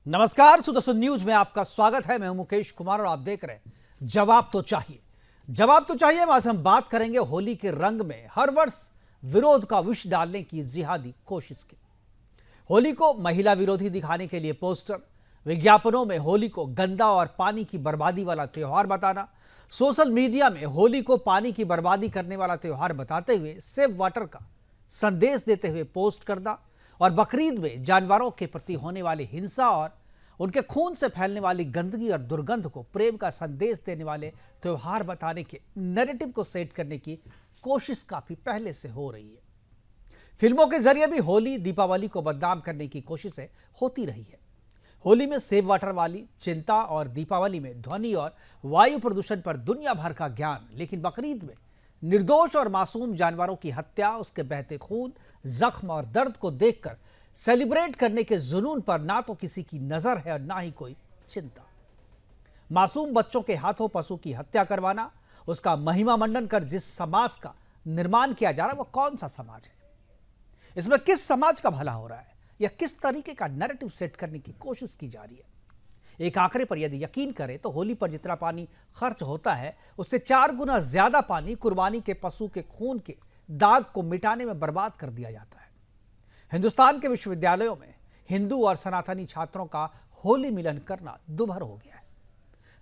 नमस्कार, सुदर्शन न्यूज में आपका स्वागत है। मैं हूं मुकेश कुमार और आप देख रहे हैं जवाब तो चाहिए। जवाब तो चाहिए में आज हम बात करेंगे होली के रंग में हर वर्ष विरोध का विष डालने की जिहादी कोशिश की। होली को महिला विरोधी दिखाने के लिए पोस्टर, विज्ञापनों में होली को गंदा और पानी की बर्बादी वाला त्योहार बताना, सोशल मीडिया में होली को पानी की बर्बादी करने वाला त्योहार बताते हुए सेव वाटर का संदेश देते हुए पोस्ट करना और बकरीद में जानवरों के प्रति होने वाली हिंसा और उनके खून से फैलने वाली गंदगी और दुर्गंध को प्रेम का संदेश देने वाले त्योहार बताने के नैरेटिव को सेट करने की कोशिश काफी पहले से हो रही है। फिल्मों के जरिए भी होली, दीपावली को बदनाम करने की कोशिशें होती रही है। होली में सेव वाटर वाली चिंता और दीपावली में ध्वनि और वायु प्रदूषण पर दुनिया भर का ज्ञान, लेकिन बकरीद में निर्दोष और मासूम जानवरों की हत्या, उसके बहते खून, जख्म और दर्द को देखकर सेलिब्रेट करने के जुनून पर ना तो किसी की नजर है और ना ही कोई चिंता। मासूम बच्चों के हाथों पशु की हत्या करवाना, उसका महिमा मंडन कर जिस समाज का निर्माण किया जा रहा है वो कौन सा समाज है? इसमें किस समाज का भला हो रहा है या किस तरीके का नैरेटिव सेट करने की कोशिश की जा रही है? एक आंकड़े पर यदि यकीन करें तो होली पर जितना पानी खर्च होता है उससे 4 गुना ज्यादा पानी कुर्बानी के पशु के खून के दाग को मिटाने में बर्बाद कर दिया जाता है। हिंदुस्तान के विश्वविद्यालयों में हिंदू और सनातनी छात्रों का होली मिलन करना दुभर हो गया है।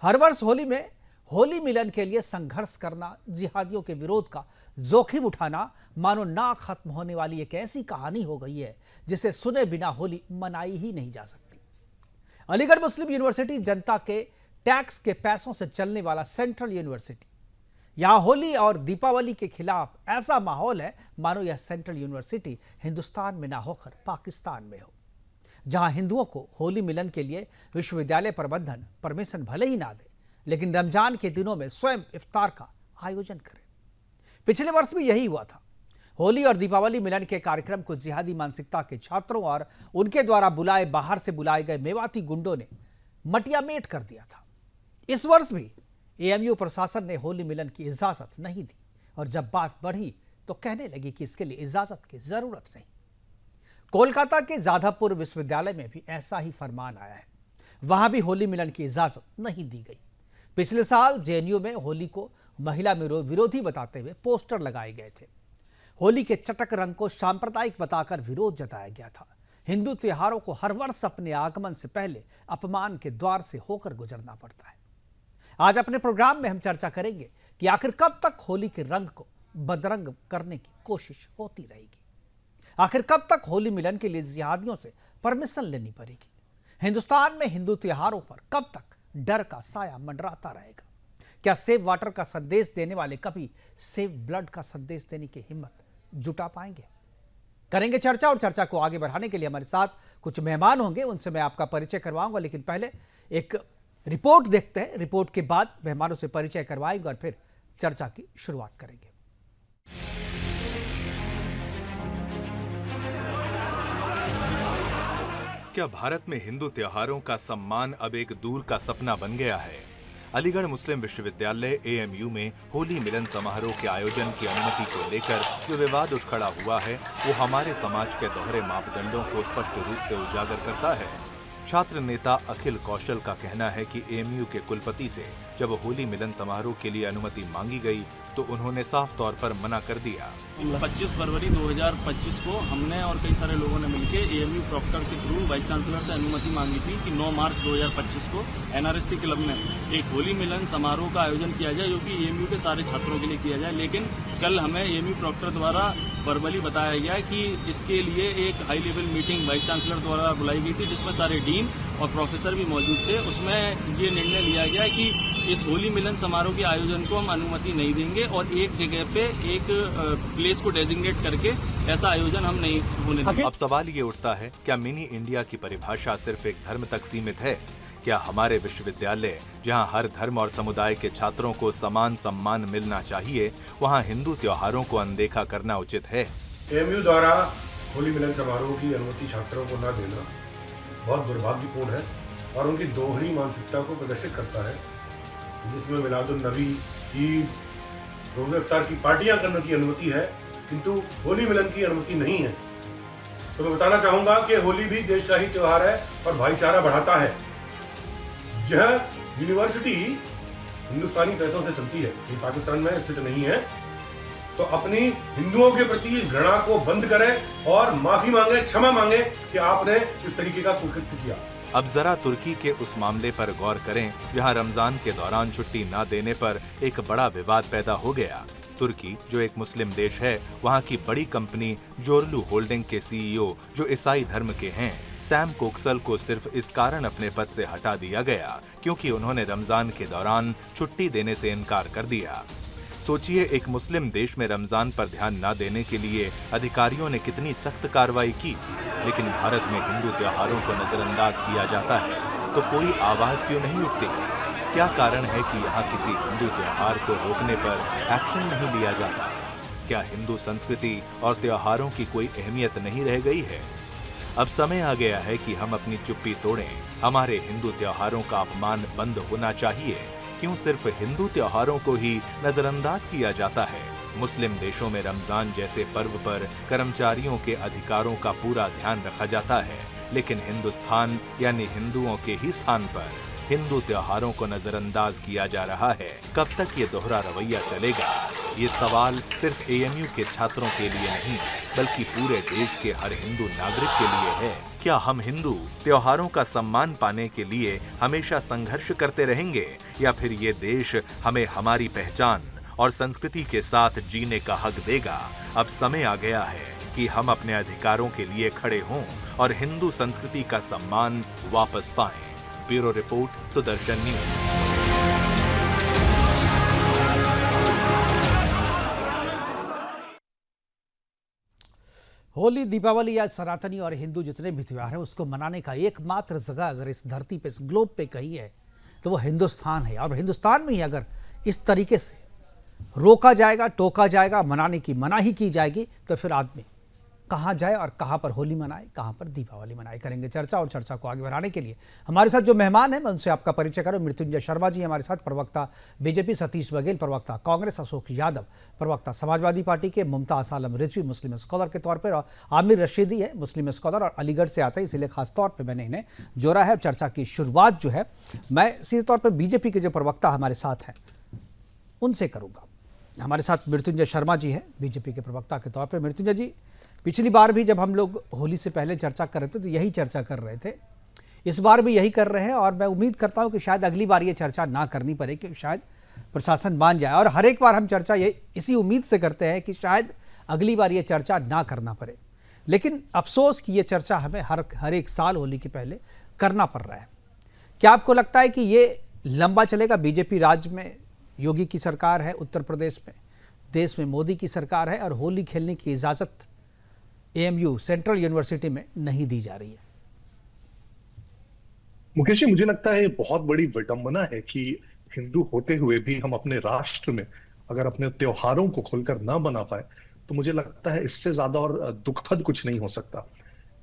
हर वर्ष होली में होली मिलन के लिए संघर्ष करना, जिहादियों के विरोध का जोखिम उठाना मानो ना खत्म होने वाली एक ऐसी कहानी हो गई है जिसे सुने बिना होली मनाई ही नहीं जा सकती। अलीगढ़ मुस्लिम यूनिवर्सिटी जनता के टैक्स के पैसों से चलने वाला सेंट्रल यूनिवर्सिटी, यहां होली और दीपावली के खिलाफ ऐसा माहौल है मानो यह सेंट्रल यूनिवर्सिटी हिंदुस्तान में ना होकर पाकिस्तान में हो, जहां हिंदुओं को होली मिलन के लिए विश्वविद्यालय प्रबंधन परमिशन भले ही ना दे, लेकिन रमजान के दिनों में स्वयं इफ्तार का आयोजन करे। पिछले वर्ष भी यही हुआ था। होली और दीपावली मिलन के कार्यक्रम को जिहादी मानसिकता के छात्रों और उनके द्वारा बाहर से बुलाए गए मेवाती गुंडों ने मटियामेट कर दिया था। इस वर्ष भी एएमयू प्रशासन ने होली मिलन की इजाजत नहीं दी और जब बात बढ़ी तो कहने लगी कि इसके लिए इजाजत की जरूरत नहीं। कोलकाता के जाधवपुर विश्वविद्यालय में भी ऐसा ही फरमान आया है। वहां भी होली मिलन की इजाजत नहीं दी गई। पिछले साल जेएनयू में होली को महिला विरोधी बताते हुए पोस्टर लगाए गए थे। होली के चटक रंग को सांप्रदायिक बताकर विरोध जताया गया था। हिंदू त्योहारों को हर वर्ष अपने आगमन से पहले अपमान के द्वार से होकर गुजरना पड़ता है। आज अपने प्रोग्राम में हम चर्चा करेंगे कि आखिर कब तक होली के रंग को बदरंग करने की कोशिश होती रहेगी। आखिर कब तक होली मिलन के लिए जिहादियों से परमिशन लेनी पड़ेगी। हिंदुस्तान में हिंदू त्योहारों पर कब तक डर का साया मंडराता रहेगा। क्या सेव वाटर का संदेश देने वाले कभी सेव ब्लड का संदेश देने की हिम्मत जुटा पाएंगे? करेंगे चर्चा, और चर्चा को आगे बढ़ाने के लिए हमारे साथ कुछ मेहमान होंगे, उनसे मैं आपका परिचय करवाऊंगा। लेकिन पहले एक रिपोर्ट देखते हैं। रिपोर्ट के बाद मेहमानों से परिचय करवाएंगे और फिर चर्चा की शुरुआत करेंगे। क्या भारत में हिंदू त्योहारों का सम्मान अब एक दूर का सपना बन गया है? अलीगढ़ मुस्लिम विश्वविद्यालय एएमयू में होली मिलन समारोह के आयोजन की अनुमति को लेकर जो विवाद उठ खड़ा हुआ है वो हमारे समाज के दोहरे मापदंडों को स्पष्ट रूप से उजागर करता है। छात्र नेता अखिल कौशल का कहना है कि एएमयू के कुलपति से जब होली मिलन समारोह के लिए अनुमति मांगी गई तो उन्होंने साफ तौर पर मना कर दिया। 25 फरवरी 2025 को हमने और कई सारे लोगों ने मिलकर एएमयू प्रॉक्टर के थ्रू वाइस चांसलर से अनुमति मांगी थी कि 9 मार्च 2025 को एनआरएससी क्लब में एक होली मिलन समारोह का आयोजन किया जाए, जो कि एएमयू के सारे छात्रों के लिए किया जाए। लेकिन कल हमें एएमयू प्रॉक्टर द्वारा वर्बली बताया गया कि इसके लिए एक high level meeting vice chancellor द्वारा बुलाई गई थी, जिसमें सारे डीन और प्रोफेसर भी मौजूद थे। उसमें ये निर्णय लिया गया कि इस होली मिलन समारोह के आयोजन को हम अनुमति नहीं देंगे और एक जगह पे एक प्लेस को डेजिग्नेट करके ऐसा आयोजन हम नहीं होने देंगे। अब सवाल ये उठता है, क्या मिनी इंडिया की परिभाषा सिर्फ एक धर्म तक सीमित है? क्या हमारे विश्वविद्यालय, जहां हर धर्म और समुदाय के छात्रों को समान सम्मान मिलना चाहिए, वहां हिंदू त्योहारों को अनदेखा करना उचित है? एएमयू द्वारा होली मिलन समारोह की अनुमति छात्रों को न देना बहुत दुर्भाग्यपूर्ण है और उनकी दोहरी मानसिकता को प्रदर्शित करता है, जिसमें मिलादुन नबी, ईद, रोज़े इफ्तार की पार्टियां करने की अनुमति है किंतु होली मिलन की अनुमति नहीं है। तो मैं बताना चाहूंगा कि होली भी देश का ही त्योहार है और भाईचारा बढ़ाता है। यह यूनिवर्सिटी हिंदुस्तानी पैसों से चलती है, ये पाकिस्तान में स्थित नहीं है। तो अपनी हिंदुओं के प्रति घृणा को बंद करें और माफी मांगे, क्षमा मांगे कि आपने इस तरीके का कुकृत्य किया। अब जरा तुर्की के उस मामले पर गौर करें जहां रमजान के दौरान छुट्टी न देने पर एक बड़ा विवाद पैदा हो गया। तुर्की जो एक मुस्लिम देश है, वहां की बड़ी कंपनी जोरलू होल्डिंग के सीईओ जो ईसाई धर्म के हैं, सैम कोक्सल को सिर्फ इस कारण अपने पद से हटा दिया गया क्योंकि उन्होंने रमजान के दौरान छुट्टी देने से इनकार कर दिया। सोचिए, एक मुस्लिम देश में रमजान पर ध्यान न देने के लिए अधिकारियों ने कितनी सख्त कार्रवाई की, लेकिन भारत में हिंदू त्योहारों को नजरअंदाज किया जाता है तो कोई आवाज क्यों नहीं उठती? क्या कारण है कि यहाँ किसी हिंदू त्योहार को रोकने पर एक्शन नहीं लिया जाता? क्या हिंदू संस्कृति और त्योहारों की कोई अहमियत नहीं रह गई है? अब समय आ गया है कि हम अपनी चुप्पी तोड़ें। हमारे हिंदू त्योहारों का अपमान बंद होना चाहिए। क्यों सिर्फ हिंदू त्योहारों को ही नजरअंदाज किया जाता है? मुस्लिम देशों में रमजान जैसे पर्व पर कर्मचारियों के अधिकारों का पूरा ध्यान रखा जाता है, लेकिन हिंदुस्तान यानी हिंदुओं के ही स्थान पर हिंदू त्योहारों को नजरअंदाज किया जा रहा है। कब तक ये दोहरा रवैया चलेगा? ये सवाल सिर्फ एएमयू के छात्रों के लिए नहीं, बल्कि पूरे देश के हर हिंदू नागरिक के लिए है। क्या हम हिंदू त्योहारों का सम्मान पाने के लिए हमेशा संघर्ष करते रहेंगे, या फिर ये देश हमें हमारी पहचान और संस्कृति के साथ जीने का हक देगा? अब समय आ गया है कि हम अपने अधिकारों के लिए खड़े हों और हिंदू संस्कृति का सम्मान वापस पाएं। Bureau report, Sudarshan news. Holi, Deepawali या सनातनी और हिंदू जितने भी त्योहार हैं उसको मनाने का एकमात्र जगह अगर इस धरती पे, इस ग्लोब पे कहीं है तो वो हिंदुस्तान है। और हिंदुस्तान में ही अगर इस तरीके से रोका जाएगा, टोका जाएगा, मनाने की मनाही की जाएगी तो फिर आदमी कहाँ जाए और कहाँ पर होली मनाए, कहाँ पर दीपावली मनाए। करेंगे चर्चा, और चर्चा को आगे बढ़ाने के लिए हमारे साथ जो मेहमान हैं मैं उनसे आपका परिचय करूँ। मृत्युंजय शर्मा जी हमारे साथ, प्रवक्ता बीजेपी, सतीश बघेल प्रवक्ता कांग्रेस, अशोक यादव प्रवक्ता समाजवादी पार्टी के, मुमताज आलम रिजवी मुस्लिम स्कॉलर के तौर पर, और आमिर रशीदी है मुस्लिम स्कॉलर और अलीगढ़ से आते हैं, इसलिए खास तौर पर मैंने इन्हें जोड़ा है। चर्चा की शुरुआत जो है मैं सीधे तौर पर बीजेपी के जो प्रवक्ता हमारे साथ हैं उनसे करूँगा। हमारे साथ मृत्युंजय शर्मा जी हैं बीजेपी के प्रवक्ता के तौर पर। मृत्युंजय जी, पिछली बार भी जब हम लोग होली से पहले चर्चा कर रहे थे तो यही चर्चा कर रहे थे, इस बार भी यही कर रहे हैं, और मैं उम्मीद करता हूं कि शायद अगली बार ये चर्चा ना करनी पड़े, कि शायद प्रशासन मान जाए। और हर एक बार हम चर्चा ये इसी उम्मीद से करते हैं कि शायद अगली बार ये चर्चा ना करना पड़े, लेकिन अफसोस कि ये चर्चा हमें हर एक साल होली के पहले करना पड़ रहा है। क्या आपको लगता है कि ये लंबा चलेगा? बीजेपी राज्य में योगी की सरकार है, उत्तर प्रदेश में, देश में मोदी की सरकार है, और होली खेलने की इजाज़त एएमयू सेंट्रल यूनिवर्सिटी में नहीं दी जा रही है। मुकेश जी, मुझे लगता है ये बहुत बड़ी विडंबना है कि हिंदू होते हुए भी हम अपने राष्ट्र में अगर अपने त्योहारों को खोलकर ना मना पाए तो मुझे लगता है इससे ज्यादा और दुखद कुछ नहीं हो सकता।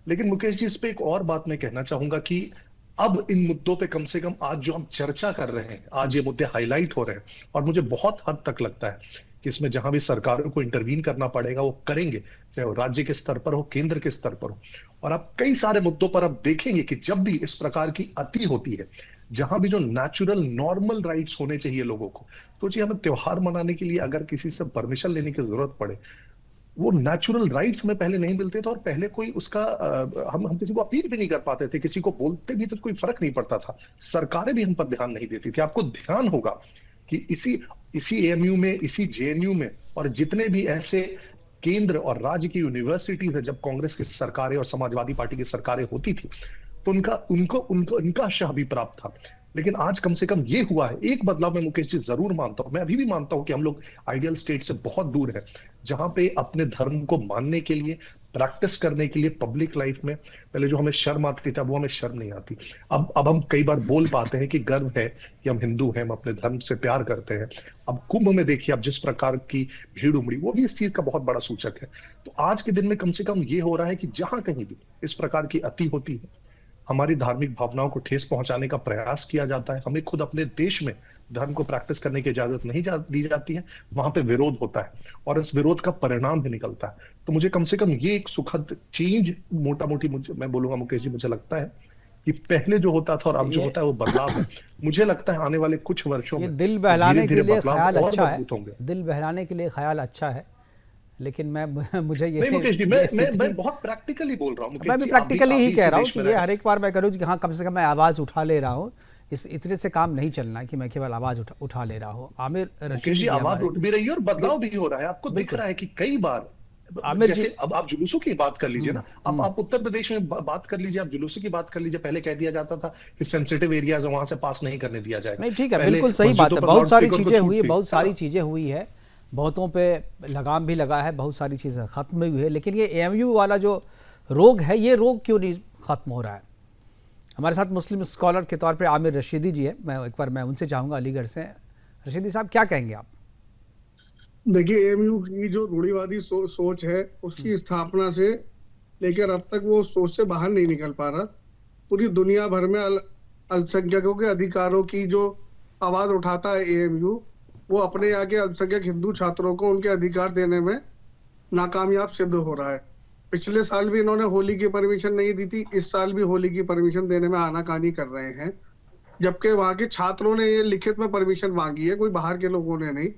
लेकिन मुकेश जी, इस पे एक और बात मैं कहना चाहूंगा कि अब इन मुद्दों पे कम से कम आज जो हम चर्चा कर रहे हैं, आज ये मुद्दे हाईलाइट हो रहे हैं, और मुझे बहुत हद तक लगता है कि इसमें जहां भी सरकारों को इंटरवीन करना पड़ेगा वो करेंगे, चाहे वो राज्य के स्तर पर हो, केंद्र के स्तर पर हो। और आप कई सारे मुद्दों पर आप देखेंगे कि जब भी इस प्रकार की अति होती है, जहां भी जो नेचुरल नॉर्मल राइट्स होने चाहिए लोगों को, तो जी हमें त्योहार मनाने के लिए अगर किसी से परमिशन लेने की जरूरत पड़े, वो नेचुरल राइट्स में पहले नहीं मिलते थे, और पहले कोई उसका हम किसी को अपील भी नहीं कर पाते थे, किसी को बोलते भी तो कोई फर्क नहीं पड़ता था, सरकारें भी हम पर ध्यान नहीं देती थी। आपको ध्यान होगा कि इसी एएमयू में, इसी जेएनयू में, और जितने भी ऐसे केंद्र और राज्य की यूनिवर्सिटीज है, जब कांग्रेस की सरकारें और समाजवादी पार्टी की सरकारें होती थी तो उनका शह भी प्राप्त था। लेकिन आज कम से कम ये हुआ है, एक बदलाव मैं मुकेश जी जरूर मानता हूं। मैं अभी भी मानता हूं कि हम लोग आइडियल स्टेट से बहुत दूर है, जहां पे अपने धर्म को मानने के लिए, प्रैक्टिस करने के लिए पब्लिक लाइफ में पहले जो हमें शर्म आती थी, अब वो हमें शर्म नहीं आती। अब हम कई बार बोल पाते हैं कि गर्व है कि हम हिंदू हैं, हम अपने धर्म से प्यार करते हैं। अब कुंभ में देखिए, अब जिस प्रकार की भीड़ उमड़ी, वो भी इस चीज का बहुत बड़ा सूचक है। तो आज के दिन में कम से कम ये हो रहा है कि जहां कहीं भी इस प्रकार की अति होती है, हमारी धार्मिक भावनाओं को ठेस पहुंचाने का प्रयास किया जाता है, हमें खुद अपने देश में धर्म को प्रैक्टिस करने की इजाजत नहीं दी जाती है, वहां पे विरोध होता है और इस विरोध का परिणाम भी निकलता है। तो मुझे कम से कम ये एक सुखद चेंज, मोटा मोटी मुझे, मैं बोलूंगा मुकेश जी, मुझे लगता है कि पहले जो होता था और अब जो होता है वो बदलाव है। मुझे लगता है आने वाले कुछ वर्षों ये में दिल बहलाने के लिए बदलाव ख्याल और अच्छा है, मजबूत होंगे। दिल बहलाने के लिए ख्याल अच्छा है, लेकिन मुझे ये नहीं मुकेश जी, मैं बहुत प्रैक्टिकली बोल रहा हूँ मैं भी प्रैक्टिकली ही कह रहा हूँ कि ये हर एक बार मैं करूँ कि हाँ कम से कम मैं आवाज़ उठा ले रहा हूँ। इस इतने से काम नहीं चलना है कि मैं केवल आवाज़ उठा ले रहा हूँ। आमिर रशीदी जी आवाज उठ भी रही है और बदलाव भी हो रहा है। आपको दिख रहा है कि कई बार, जैसे अब आप जुलूसों की बात कर लीजिए ना, अब आप उत्तर प्रदेश में बात कर लीजिए, आप जुलूसों की बात कर लीजिए। पहले कह दिया जाता था कि सेंसिटिव एरियाज वहां से पास नहीं करने दिया जाएगा। नहीं ठीक है, बिल्कुल सही बात है, बहुत सारी चीजें हुई है, बहुत सारी चीजें हुई है, बहुतों पे लगाम भी लगा है, बहुत सारी चीजें खत्म भी हुई है, लेकिन ये एएमयू वाला जो रोग है, ये रोग क्यों नहीं खत्म हो रहा है? हमारे साथ मुस्लिम स्कॉलर के तौर पे आमिर रशीदी जी है, मैं उनसे चाहूँगा अलीगढ़ से। रशीदी साहब क्या कहेंगे आप? देखिए, एएमयू की जो रूढ़िवादी सोच है, उसकी स्थापना से लेकर अब तक वो सोच से बाहर नहीं निकल पा रहा। पूरी दुनिया भर में अल्पसंख्यकों के अधिकारों की जो आवाज उठाता है एएमयू, वो अपने यहाँ के अल्पसंख्यक हिंदू छात्रों को उनके अधिकार देने में नाकामयाब सिद्ध हो रहा है। पिछले साल भी इन्होंने होली की परमिशन नहीं दी थी, इस साल भी होली की परमिशन देने में आनाकानी कर रहे हैं, जबकि वहां के छात्रों ने ये लिखित में परमिशन मांगी है, कोई बाहर के लोगों ने नहीं।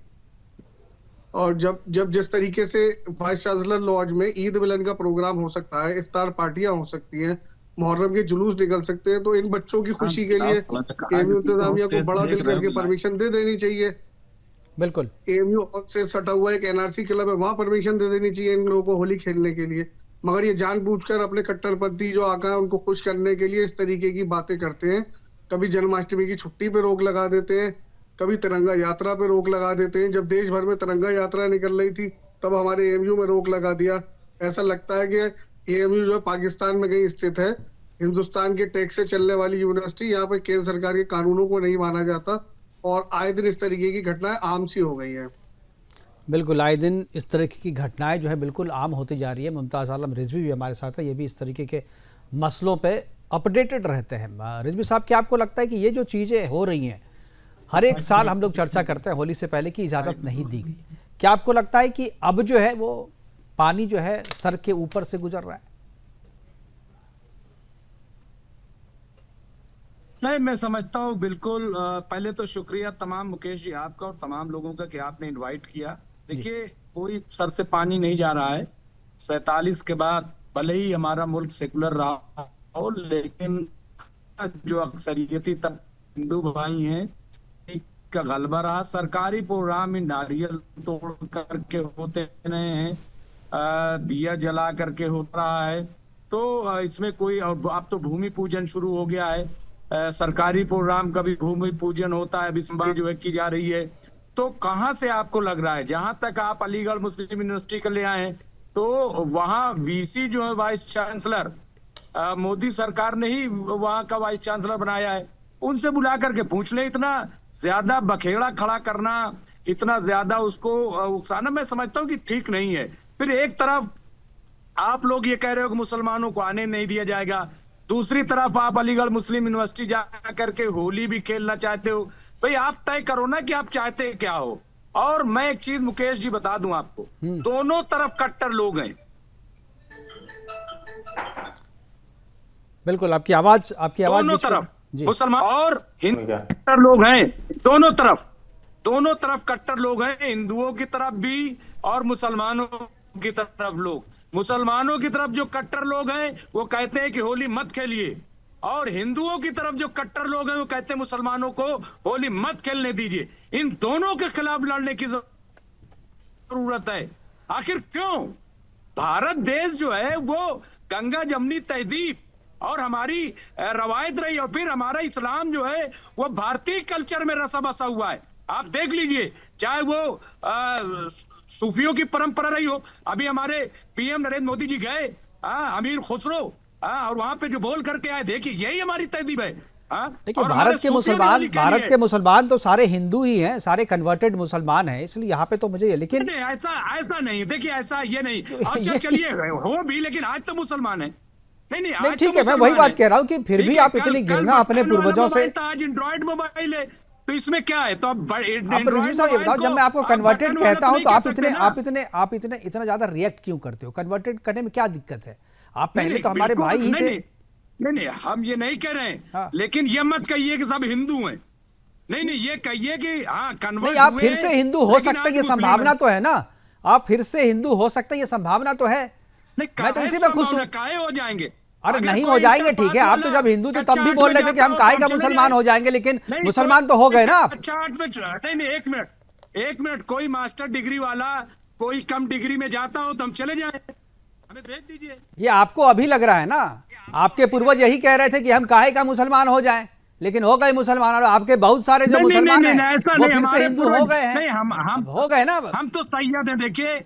और जब जिस तरीके से वाइस चांसलर लॉज में ईद मिलन का प्रोग्राम हो सकता है, इफ्तार पार्टियां हो सकती हैं, मुहर्रम के जुलूस निकल सकते हैं, तो इन बच्चों की खुशी के लिए एएमयू इंतजामिया को बड़ा दिल करके परमिशन दे देनी चाहिए। बिल्कुल, एएमयू से सटा हुआ एक एनआरसी क्लब है, वहां परमिशन दे देनी चाहिए इन लोगों को होली खेलने के लिए। मगर ये जानबूझकर अपने कट्टरपंथी जो आका है उनको खुश करने के लिए इस तरीके की बातें करते हैं। कभी जन्माष्टमी की छुट्टी पे रोक लगा देते हैं, कभी तिरंगा यात्रा पे रोक लगा देते हैं। जब देश भर में तिरंगा यात्रा निकल रही थी तब हमारे एएमयू में रोक लगा दिया। ऐसा लगता है कि एएमयू जो है पाकिस्तान में कहीं स्थित है। हिंदुस्तान के टैक्स से चलने वाली यूनिवर्सिटी, यहाँ पे केंद्र सरकार के कानूनों को नहीं माना जाता और आए दिन इस तरीके की घटनाएं आम सी हो गई है। बिल्कुल, आए दिन इस तरीके की घटनाएं जो है बिल्कुल आम होती जा रही है। मुमताज़ आलम रिजवी भी हमारे साथ है, ये भी इस तरीके के मसलों पे अपडेटेड रहते हैं। रिजवी साहब, क्या आपको लगता है कि ये जो चीज़ें हो रही हैं, हर एक साल हम लोग चर्चा करते हैं होली से पहले की इजाज़त नहीं दी गई, क्या आपको लगता है कि अब जो है वो पानी जो है सर के ऊपर से गुजर रहा है? नहीं, मैं समझता हूँ बिल्कुल। पहले तो शुक्रिया तमाम मुकेश जी आपका और तमाम लोगों का कि आपने इनवाइट किया। देखिए, कोई सर से पानी नहीं जा रहा है। 47 के बाद भले ही हमारा मुल्क सेकुलर रहा हो, लेकिन जो अक्सरियती तब हिंदू भाई हैं का गलबा रहा। सरकारी प्रोग्राम नारियल तोड़ करके होते रहे हैं, दिया जला करके हो रहा है, तो इसमें कोई, और अब तो भूमि पूजन शुरू हो गया है। सरकारी प्रोग्राम का भी भूमि पूजन होता है, अभी जो है की जा रही है। तो कहां से आपको लग रहा है, जहां तक आप अलीगढ़ मुस्लिम यूनिवर्सिटी का ले आए तो वहां वीसी जो है वाइस चांसलर, मोदी सरकार ने ही वहां का वाइस चांसलर बनाया है। उनसे बुला करके पूछ ले। इतना ज्यादा बखेड़ा खड़ा करना, इतना ज्यादा उसको उकसाना, मैं समझता हूँ कि ठीक नहीं है। फिर एक तरफ आप लोग ये कह रहे हो कि मुसलमानों को आने नहीं दिया जाएगा, दूसरी तरफ आप अलीगढ़ मुस्लिम यूनिवर्सिटी जा करके होली भी खेलना चाहते हो। भाई आप तय करो ना कि आप चाहते क्या हो। और मैं एक चीज मुकेश जी बता दूं आपको, दोनों तरफ कट्टर लोग हैं। बिल्कुल, आपकी आवाज दोनों तरफ मुसलमान और हिंदू कट्टर लोग हैं। दोनों तरफ कट्टर लोग हैं, हिंदुओं की तरफ भी और मुसलमानों की तरफ लोग। मुसलमानों की तरफ जो कट्टर लोग हैं वो कहते हैं कि होली मत खेलिए, और हिंदुओं की तरफ जो कट्टर लोग हैं वो कहते हैं मुसलमानों को होली मत खेलने दीजिए। इन दोनों के खिलाफ लड़ने की जरूरत है। आखिर क्यों? भारत देश जो है वो गंगा जमनी तहजीब और हमारी रवायत रही, और फिर हमारा इस्लाम जो है वो भारतीय कल्चर में रसा बसा हुआ है। आप देख लीजिए, चाहे वो सूफियों की परंपरा रही हो। अभी हमारे पीएम नरेंद्र मोदी जी गए अमीर खुसरो, और वहां पे जो बोल करके आए, देखिए यही हमारी तहजीब है। देखिए, भारत के मुसलमान तो सारे हिंदू ही हैं, सारे कन्वर्टेड मुसलमान हैं, इसलिए यहाँ पे तो मुझे, लेकिन ऐसा नहीं। देखिए, ऐसा ये नहीं। अच्छा चलिए हो भी, लेकिन आज तो मुसलमान है। नहीं ठीक है, मैं वही बात कह रहा हूँ कि फिर भी आप इतनी घृणा अपने पूर्वजों से। आज एंड्रॉइड मोबाइल है, तो इसमें क्या है? तो अब आप रिजवी साहब ये बताओ, जब मैं आपको कन्वर्टेड कहता हूं तो आप इतना ज्यादा रिएक्ट क्यों करते हो? कन्वर्टेड करने में क्या दिक्कत है? आप पहले तो हमारे भाई ही थे। नहीं, हम ये नहीं कह रहे हैं, हाँ। लेकिन ये मत कहिए कि सब हिंदू हैं। नहीं, ये कहिए कि हाँ कन्वर्ट नहीं, आप फिर से हिंदू हो सकते हैं, ये संभावना तो है ना। आप फिर से हिंदू हो सकते हैं, ये संभावना तो है। मैं तो इसी में खुश हूँ। काहे हो जाएंगे? अरे नहीं हो जाएंगे, ठीक है। आप तो जब हिंदू थे तब भी बोल रहे थे कि हम काहे का मुसलमान हो जाएंगे, लेकिन मुसलमान तो हो गए ना आप। अच्छा, नहीं, एक मिनट, कोई मास्टर डिग्री वाला कोई कम डिग्री में जाता हो तो हम चले जाए, हमें भेज दीजिए। ये आपको अभी लग रहा है ना। आपके पूर्वज यही कह रहे थे कि हम काहे का मुसलमान हो जाएं, लेकिन हो गए मुसलमान। और आपके बहुत सारे जो मुसलमान हैं वो फिर से हिंदू हो गए हैं। हम हो गए ना। हम तो सैयद हैं, देखिए।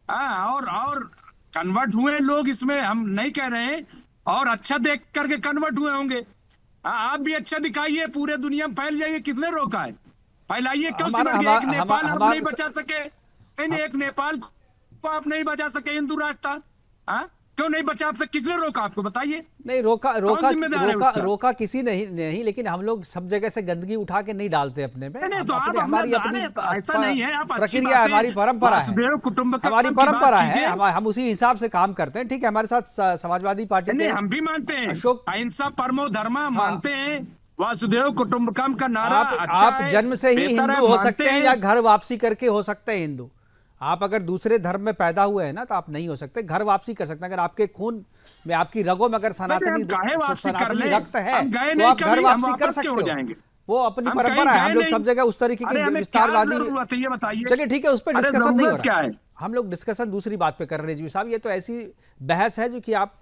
और कन्वर्ट हुए लोग, इसमें हम नहीं कह रहे हैं, और अच्छा देख करके कन्वर्ट हुए होंगे। आप भी अच्छा दिखाइए, पूरे दुनिया में फैल जाइए। किसने रोका है? फैलाइए। क्यों सिमट गए? एक नेपाल आप नहीं बचा सके? नहीं, एक नेपाल को आप नहीं बचा सके, हिंदू राष्ट्र। क्यों नहीं बचा सके? किसने रोका आपको? बताइए। नहीं, रोका किसी नहीं, लेकिन हम लोग सब जगह से गंदगी उठा के नहीं डालते अपने में। नहीं, तो हमारी अपनी ऐसा नहीं है, आप प्रक्रिया है, हमारी परंपरा है, हमारी परंपरा है। हम उसी हिसाब से काम करते हैं। ठीक है, हमारे साथ समाजवादी पार्टी के हम भी मानते हैं, अशोक, अहिंसा परमो धर्मा मानते हैं, वासुदेव कुटुंबकम का नारा आप जन्म से ही हिंदू हो सकते हैं या घर वापसी करके हो सकते हैं हिंदू। आप अगर दूसरे धर्म में पैदा हुए हैं ना तो आप नहीं हो सकते। घर वापसी कर सकते हैं। अगर आपके खून में, आपकी रगों में अगर सनातनी रक्त है तो आप घर वापसी कर सकते हो। वो अपनी परंपरा है। हम लोग सब जगह उस तरीके की विस्तारवादी। चलिए ठीक है, उस पर डिस्कशन नहीं हो रहा है। हम लोग डिस्कशन दूसरी बात पे कर रहे हैं रिजवी साहब। ये तो ऐसी बहस है जो कि आप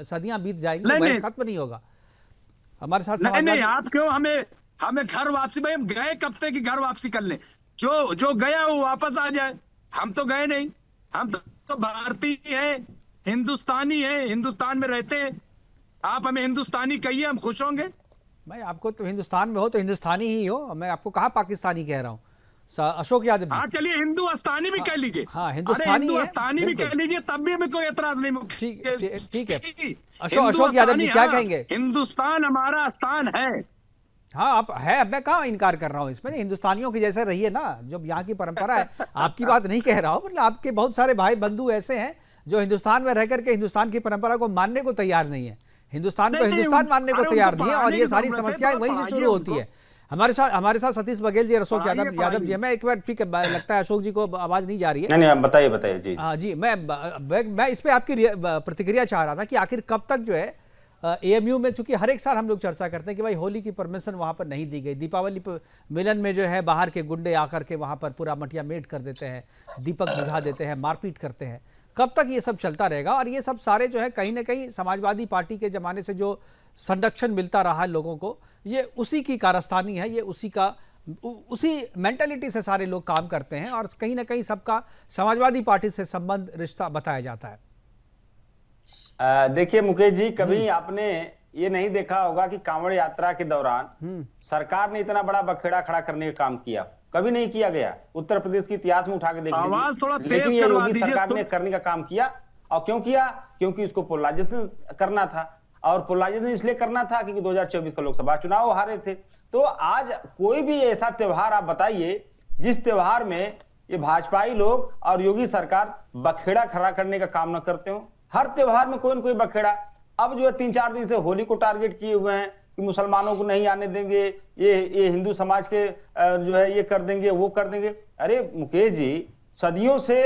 सदियां बीत जाएंगी, बहस खत्म नहीं होगा। हमारे साथ नहीं, आप क्यों हमें घर वापसी? भाई हम गए कब से कि घर वापसी कर लें? जो गया वो वापस आ जाए। हम तो गए नहीं, हम तो भारतीय हैं, हिंदुस्तानी हैं, हिंदुस्तान में रहते हैं। आप हमें हिंदुस्तानी कहिए, हम खुश होंगे। भाई आपको तो हिंदुस्तान में हो तो हिंदुस्तानी ही हो। मैं आपको कहाँ पाकिस्तानी कह रहा हूँ। अशोक यादव जी, हाँ चलिए हिंदुस्तानी भी कह लीजिए। हाँ, हिंदुस्तानी भी कह लीजिए, तब भी हमें कोई एतराज नहीं। ठीक है। अशोक यादव जी क्या कहेंगे? हिंदुस्तान हमारा स्थान है। हाँ, आप है, मैं कहाँ इनकार कर रहा हूँ इसमें। हिंदुस्तानियों की जैसे रहिए ना, जब यहाँ की परंपरा है। आपकी बात नहीं कह रहा हूँ, मतलब आपके बहुत सारे भाई बंधु ऐसे हैं जो हिंदुस्तान में रह करके हिंदुस्तान की परंपरा को मानने को तैयार नहीं है, हिंदुस्तान को हिंदुस्तान मानने को तैयार नहीं है। और ये सारी समस्याएं वहीं से शुरू होती है। हमारे साथ सतीश बघेल जी, अशोक यादव जी। मैं एक बार, ठीक है, लगता है अशोक जी को आवाज नहीं जा रही है। नहीं, बताइए जी। हाँ जी, मैं इस पे आपकी प्रतिक्रिया चाह रहा था कि आखिर कब तक जो है एएमयू में, चूंकि हर एक साल हम लोग चर्चा करते हैं कि भाई होली की परमिशन वहाँ पर नहीं दी गई, दीपावली मिलन में जो है बाहर के गुंडे आकर के वहाँ पर पूरा मटिया मेट कर देते हैं, दीपक बुझा देते हैं, मारपीट करते हैं। कब तक ये सब चलता रहेगा? और ये सब सारे जो है कहीं ना कहीं समाजवादी पार्टी के ज़माने से जो संरक्षण मिलता रहा है लोगों को, ये उसी की कारस्तानी है, ये उसी मेंटालिटी से सारे लोग काम करते हैं। और कहीं ना कहीं सबका समाजवादी पार्टी से संबंध, रिश्ता बताया जाता है। देखिए मुकेश जी, कभी आपने ये नहीं देखा होगा कि कांवड़ यात्रा के दौरान सरकार ने इतना बड़ा बखेड़ा खड़ा करने का काम किया। कभी नहीं किया गया। उत्तर प्रदेश के इतिहास में उठा के देख लीजिए। लेकिन ये योगी सरकार ने करने का काम किया। और क्यों किया? क्योंकि उसको पोलराइजेशन करना था। और पोलराइजेशन इसलिए करना था क्योंकि 2024 का लोकसभा चुनाव हारे थे। तो आज कोई भी ऐसा त्योहार आप बताइए जिस त्योहार में ये भाजपाई लोग और योगी सरकार बखेड़ा खड़ा करने का काम न करते हो। हर त्योहार में कोई न कोई बखेड़ा। अब जो है 3-4 दिन से होली को टारगेट किए हुए हैं कि मुसलमानों को नहीं आने देंगे, ये हिंदू समाज के जो है ये कर देंगे, वो कर देंगे। अरे मुकेश जी, सदियों से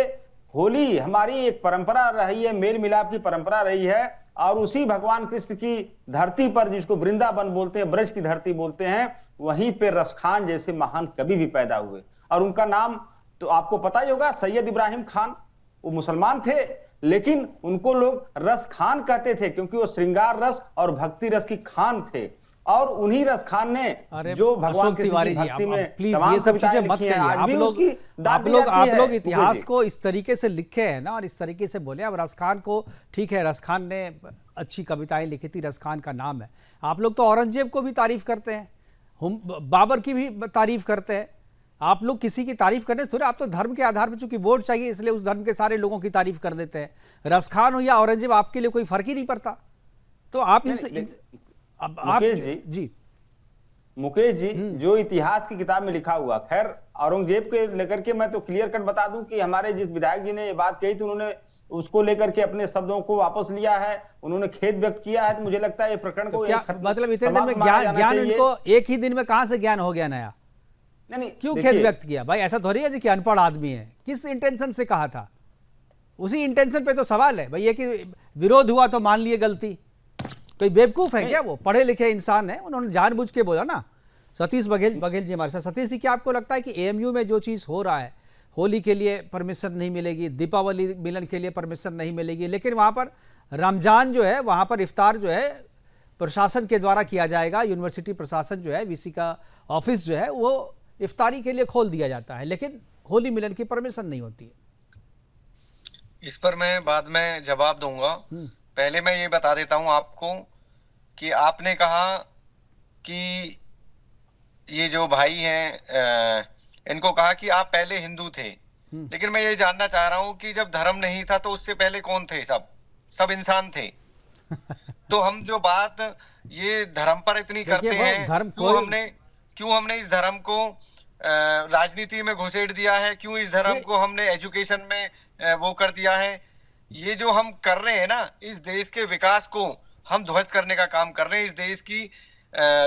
होली हमारी एक परंपरा रही है, मेल मिलाप की परंपरा रही है। और उसी भगवान कृष्ण की धरती पर, जिसको वृंदावन बोलते हैं, ब्रज की धरती बोलते हैं, वहीं पे रसखान जैसे महान कवि भी पैदा हुए। और उनका नाम तो आपको पता ही होगा, सैयद इब्राहिम खान। वो मुसलमान थे लेकिन उनको लोग रस खान कहते थे क्योंकि वो श्रृंगार रस और भक्ति रस की खान थे। और उन्हीं रस खान ने जो भगवान की भक्ति में प्लीज ये सब चीजें मत कहिए। आप लोग इतिहास को इस तरीके से लिखे हैं ना, और इस तरीके से बोले। अब रस खान को, ठीक है, रस खान ने अच्छी कविताएं लिखी थी, रस खान का नाम है। आप लोग तो औरंगजेब को भी तारीफ करते हैं, बाबर की भी तारीफ करते हैं। आप लोग किसी की तारीफ करने से, आप तो धर्म के आधार पर, चूंकि वोट चाहिए इसलिए उस धर्म के सारे लोगों की तारीफ कर देते हैं। रस खान हो या औरंगजेब, आपके लिए कोई फर्क ही नहीं पड़ता। तो आप जी मुकेश जी, जो इतिहास की किताब में लिखा हुआ, खैर औरंगजेब के लेकर के मैं तो क्लियर कट बता दूं कि हमारे जिस विधायक जी ने ये बात कही थी, उन्होंने उसको लेकर के अपने शब्दों को वापस लिया है, उन्होंने खेद व्यक्त किया है। तो मुझे लगता है ये प्रकरण तो को क्या मतलब इतने दिन में ज्ञान उनको एक ही दिन में कहां से ज्ञान हो गया नया? नहीं, क्यों खेद व्यक्त किया? भाई ऐसा थोड़ी है जी कि अनपढ़ आदमी है, किस इंटेंशन से कहा था? उसी इंटेंशन पे तो सवाल है भाई। ये कि विरोध हुआ तो मान लिए गलती, कोई बेवकूफ है क्या? वो पढ़े लिखे इंसान है, उन्होंने जानबूझ के बोला ना। सतीश बघेल जी हमारे साथ। सतीश जी, क्या आपको लगता है कि एएमयू में जो चीज़ हो रहा है, होली के लिए परमिशन नहीं मिलेगी, दीपावली मिलन के लिए परमिशन नहीं मिलेगी, लेकिन वहाँ पर रमजान जो है, वहाँ पर इफ्तार जो है प्रशासन के द्वारा किया जाएगा, यूनिवर्सिटी प्रशासन जो है, वीसी का ऑफिस जो है वो इफ्तारी के लिए खोल दिया जाता है, लेकिन होली मिलन की परमिशन नहीं होती है? इस पर मैं बाद में जवाब दूंगा। पहले मैं ये बता देता हूं आपको कि आपने कहा कि ये जो भाई हैं इनको कहा कि आप पहले हिंदू थे, लेकिन मैं ये जानना चाह रहा हूं कि जब धर्म नहीं था तो उससे पहले कौन थे? सब इंसान थे। तो हम जो बात ये धर्म पर इतनी करते हैं, क्यों हमने इस धर्म को राजनीति में घुसेड़ दिया है, क्यों इस धर्म को हमने एजुकेशन में वो कर दिया है? ये जो हम कर रहे हैं ना, इस देश के विकास को हम ध्वस्त करने का काम कर रहे हैं, इस देश की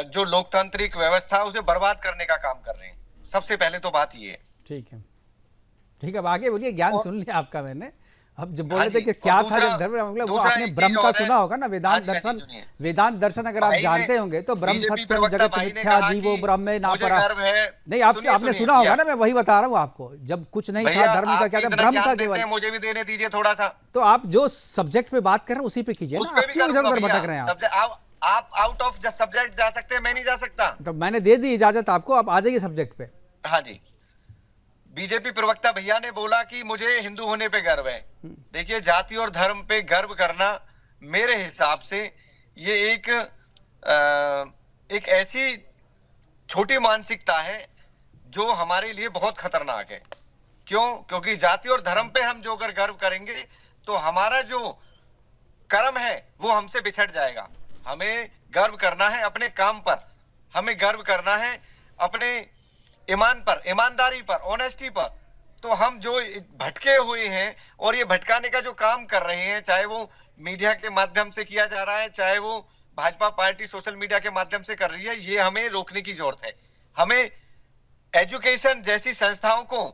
जो लोकतांत्रिक व्यवस्था उसे बर्बाद करने का काम कर रहे हैं। सबसे पहले तो बात ये है। ठीक है, अब आगे बोलिए। ज्ञान सुन लिया आपका मैंने। अब जब बोले थे कि क्या था जब धर्म, मतलब वो आपने ब्रह्म का सुना होगा ना, वेदांत दर्शन अगर आप जानते होंगे तो ब्रह्म सत्यम जगत मिथ्या जीवो ब्रह्मे ना परा। नहीं, आपने सुना होगा ना, मैं वही बता रहा हूँ आपको। जब कुछ नहीं था धर्म का, क्या था? ब्रह्म था केवल। मुझे भी देने दीजिए थोड़ा सा। तो आप जो सब्जेक्ट पे बात कर रहे हैं उसी पे कीजिए ना, आप क्यों इधर उधर भटक रहे हैं? आप आउट ऑफ सब्जेक्ट जा सकते हैं, मैं नहीं जा सकता। तो मैंने दे दी इजाजत आपको, आप आ जाइए सब्जेक्ट पे। हाँ जी, बीजेपी प्रवक्ता भैया ने बोला कि मुझे हिंदू होने पे गर्व है। देखिए, जाति और धर्म पे गर्व करना मेरे हिसाब से ये एक ऐसी छोटी मानसिकता है जो हमारे लिए बहुत खतरनाक है। क्योंकि जाति और धर्म पे हम जो अगर गर्व करेंगे तो हमारा जो कर्म है वो हमसे बिछड़ जाएगा। हमें गर्व करना है अपने काम पर, हमें गर्व करना है अपने ईमान पर, ईमानदारी पर, ऑनेस्टी पर। तो हम जो भटके हुए हैं और ये भटकाने का जो काम कर रहे हैं, चाहे वो मीडिया के माध्यम से किया जा रहा है, चाहे वो भाजपा पार्टी सोशल मीडिया के माध्यम से कर रही है, ये हमें रोकने की जरूरत है। हमें एजुकेशन जैसी संस्थाओं को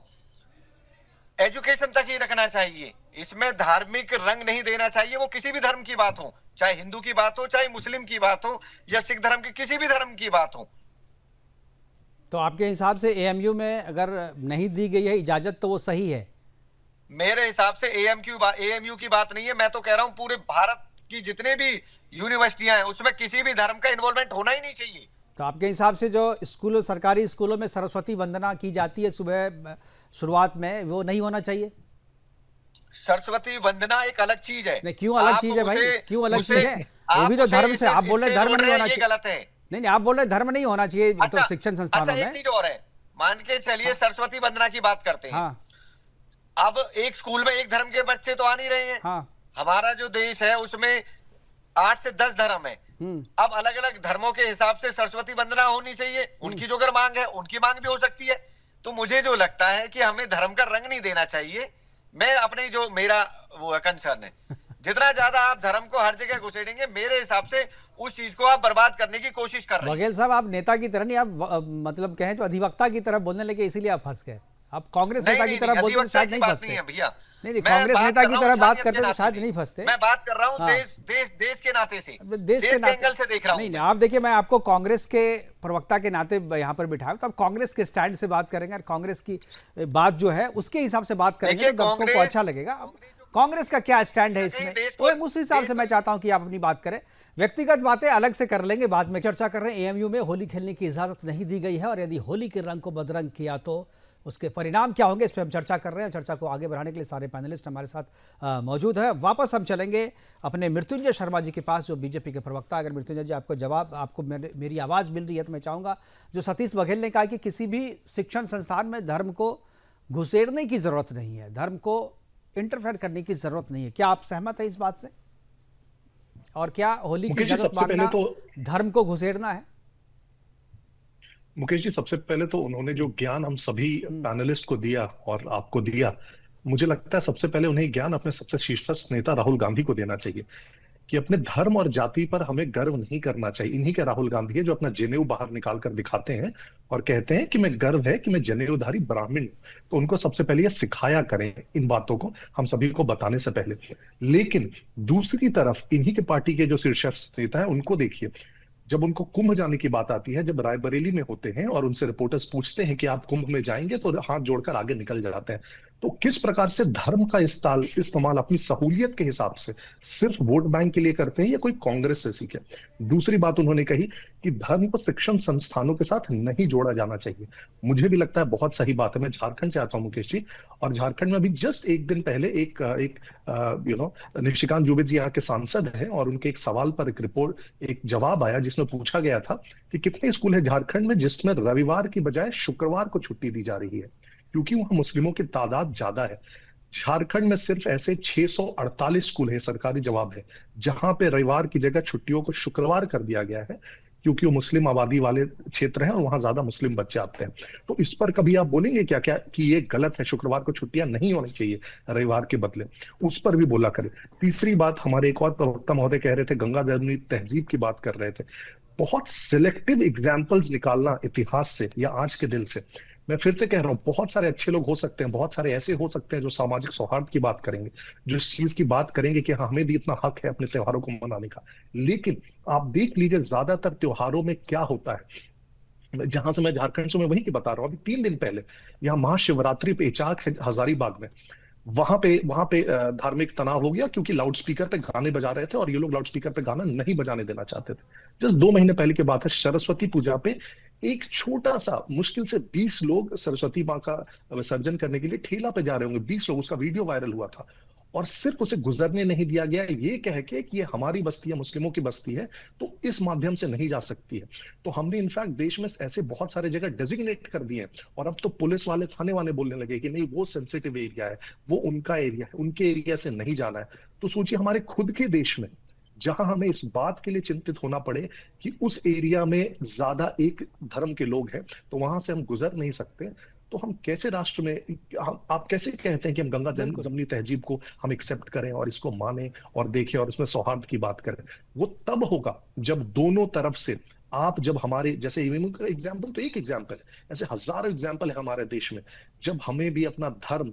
एजुकेशन तक ही रखना चाहिए, इसमें धार्मिक रंग नहीं देना चाहिए। वो किसी भी धर्म की बात हो, चाहे हिंदू की बात हो, चाहे मुस्लिम की बात हो, या सिख धर्म की, किसी भी धर्म की बात हो। तो आपके हिसाब से एएमयू में अगर नहीं दी गई है इजाजत तो वो सही है? मेरे हिसाब से एएमयू की बात नहीं है। मैं तो कह रहा हूं पूरे भारत की जितने भी यूनिवर्सिटियां हैं उसमें किसी भी धर्म का इन्वॉल्वमेंट होना ही नहीं चाहिए। तो आपके हिसाब से जो स्कूल, सरकारी स्कूलों में सरस्वती वंदना की जाती है सुबह शुरुआत में, वो नहीं होना चाहिए? सरस्वती वंदना एक अलग चीज है। नहीं, क्यों अलग चीज है भाई? क्यों अलग चीज है? वो भी तो धर्म से, आप बोल रहे धर्म नहीं होना चाहिए। गलत है। नहीं, आप बोल रहे धर्म नहीं होना चाहिए तो शिक्षण संस्थानों में। एक चीज और है, मान के चलिए सरस्वती वंदना की बात करते हैं। हाँ। अब एक स्कूल में एक धर्म के बच्चे तो आ नहीं रहे हैं। हाँ। हमारा जो देश है उसमें 8 से 10 धर्म है। अब अलग अलग धर्मों के हिसाब से सरस्वती वंदना होनी चाहिए। उनकी जो अगर मांग है, उनकी मांग भी हो सकती है। तो मुझे जो लगता है कि हमें धर्म का रंग नहीं देना चाहिए। मैं अपने जो मेरा वो कंसर्न है, जितना ज्यादा आप धर्म को हर जगह घुसेड़ेंगे, मेरे हिसाब से उस चीज को आप बर्बाद करने की कोशिश कर रहे हैं। बघेल साहब, आप नेता की तरह नहीं, आप मतलब कहें तो अधिवक्ता की तरह बोलने लगे, इसीलिए आप फंस गए। आप कांग्रेस नेता की तरह बोलते तो शायद नहीं फंसते भैया। नहीं, कांग्रेस नेता की तरह बात करते तो शायद नहीं फंसते। मैं बात कर रहा हूँ देश के नाते से, देश के एंगल से देख रहा हूँ। नहीं, आप देखिए, मैं आपको कांग्रेस के प्रवक्ता के नाते यहाँ पर बिठाया, तो आप कांग्रेस के स्टैंड से बात करेंगे और कांग्रेस की बात जो है उसके हिसाब से बात करेंगे तो दर्शकों को अच्छा लगेगा। कांग्रेस का क्या स्टैंड है इसमें, तो उस हिसाब से मैं चाहता हूं कि आप अपनी बात करें। व्यक्तिगत बातें अलग से कर लेंगे, बाद में चर्चा कर रहे हैं। एएमयू में होली खेलने की इजाजत नहीं दी गई है और यदि होली के रंग को बदरंग किया तो उसके परिणाम क्या होंगे, इस पर हम चर्चा कर रहे हैं। चर्चा को आगे बढ़ाने के लिए सारे पैनलिस्ट हमारे साथ मौजूद है। वापस हम चलेंगे अपने मृत्युंजय शर्मा जी के पास, जो बीजेपी के प्रवक्ता। अगर मृत्युंजय जी आपको मेरी आवाज़ मिल रही है तो मैं चाहूँगा, जो सतीश बघेल ने कहा कि किसी भी शिक्षण संस्थान में धर्म को घुसेड़ने की जरूरत नहीं है, धर्म को इंटरफेयर करने की जरूरत नहीं है, क्या आप सहमत है इस बात से? और क्या होली की इजाजत मांगना धर्म को घुसेड़ना है? मुकेश जी, सबसे पहले तो उन्होंने जो ज्ञान हम सभी पैनलिस्ट को दिया और आपको दिया, मुझे लगता है सबसे पहले उन्हें ज्ञान अपने सबसे शीर्षस्थ नेता राहुल गांधी को देना चाहिए कि अपने धर्म और जाति पर हमें गर्व नहीं करना चाहिए। इन्हीं के राहुल गांधी है जो अपना जनेऊ बाहर निकाल कर दिखाते हैं और कहते हैं कि मैं गर्व है कि मैं जनेऊधारी ब्राह्मण हूं। तो उनको सबसे पहले ये सिखाया करें इन बातों को हम सभी को बताने से पहले। लेकिन दूसरी तरफ इन्हीं के पार्टी के जो शीर्षस्थ नेता है उनको देखिए, जब उनको कुंभ जाने की बात आती है, जब रायबरेली में होते हैं और उनसे रिपोर्टर्स पूछते हैं कि आप कुंभ में जाएंगे, तो हाथ जोड़कर आगे निकल जाते हैं। तो किस प्रकार से धर्म का इस्तेमाल अपनी सहूलियत के हिसाब से सिर्फ वोट बैंक के लिए करते हैं, या कोई कांग्रेस से सीखे। दूसरी बात उन्होंने कही कि धर्म को शिक्षण संस्थानों के साथ नहीं जोड़ा जाना चाहिए। मुझे भी लगता है बहुत सही बात है। मैं झारखंड से आता हूं मुकेश जी, और झारखंड में भी जस्ट एक दिन पहले एक निशिकांत दुबे जी यहाँ के सांसद हैं, और उनके एक सवाल पर एक जवाब आया जिसमें पूछा गया था कि कितने स्कूल है झारखंड में जिसमें रविवार की बजाय शुक्रवार को छुट्टी दी जा रही है, क्योंकि वहां मुस्लिमों की तादाद ज्यादा है। झारखंड में सिर्फ ऐसे 648 स्कूल है, सरकारी जवाब है, जहां पे रविवार की जगह छुट्टियों को शुक्रवार कर दिया गया है, क्योंकि वो मुस्लिम आबादी वाले क्षेत्र हैं और वहां ज्यादा मुस्लिम बच्चे आते हैं। तो इस पर कभी आप बोलेंगे क्या क्या कि ये गलत है, शुक्रवार को छुट्टियां नहीं होनी चाहिए रविवार के बदले? उस पर भी बोला करें। तीसरी बात, हमारे एक और प्रवक्ता महोदय कह रहे थे, गंगा जमुनी तहजीब की बात कर रहे थे। बहुत सिलेक्टिव एग्जाम्पल्स निकालना इतिहास से या आज के दिल से। मैं फिर से कह रहा हूं, बहुत सारे अच्छे लोग हो सकते हैं, बहुत सारे ऐसे हो सकते हैं जो सामाजिक सौहार्द की बात करेंगे, जो इस चीज की बात करेंगे कि हाँ, हमें भी इतना हक है अपने त्योहारों को मनाने का। लेकिन आप देख लीजिए ज्यादातर त्योहारों में क्या होता है। जहां से मैं झारखंड से मैं वहीं की बता रहा हूँ, अभी 3 दिन पहले यहाँ महाशिवरात्रि पे इचाक है हजारीबाग में, वहां पे धार्मिक तनाव हो गया क्योंकि लाउड स्पीकर पे गाने बजा रहे थे और ये लोग लाउड स्पीकर पे गाना नहीं बजाने देना चाहते थे। जस्ट 2 महीने पहले की बात है, सरस्वती पूजा पे एक छोटा सा, मुश्किल से 20 लोग सरस्वती माँ का विसर्जन करने के लिए ठेला पे जा रहे होंगे, 20 लोग, उसका वीडियो वायरल हुआ था, और सिर्फ उसे गुजरने नहीं दिया गया ये कह के कि ये हमारी बस्ती है, मुस्लिमों की बस्ती है, तो इस माध्यम से नहीं जा सकती है। तो हमने इनफैक्ट देश में ऐसे बहुत सारे जगह डेजिग्नेट कर दिए, और अब तो पुलिस वाले, थाने वाले बोलने लगे कि नहीं, वो सेंसिटिव एरिया है, वो उनका एरिया है, उनके एरिया से नहीं जाना है। तो सोचिए, हमारे खुद के देश में जहां हमें इस बात के लिए चिंतित होना पड़े कि उस एरिया में ज्यादा एक धर्म के लोग हैं, तो वहां से हम गुजर नहीं सकते, तो हम कैसे राष्ट्र में, आप कैसे कहते हैं कि हम गंगा जमुनी तहजीब को हम एक्सेप्ट करें और इसको माने और देखें और इसमें सौहार्द की बात करें? वो तब होगा जब दोनों तरफ से जब हमारे जैसे एमएमयू का एग्जाम्पल तो एक एग्जाम्पल है, ऐसे हजारों एग्जाम्पल है हमारे देश में, जब हमें भी अपना धर्म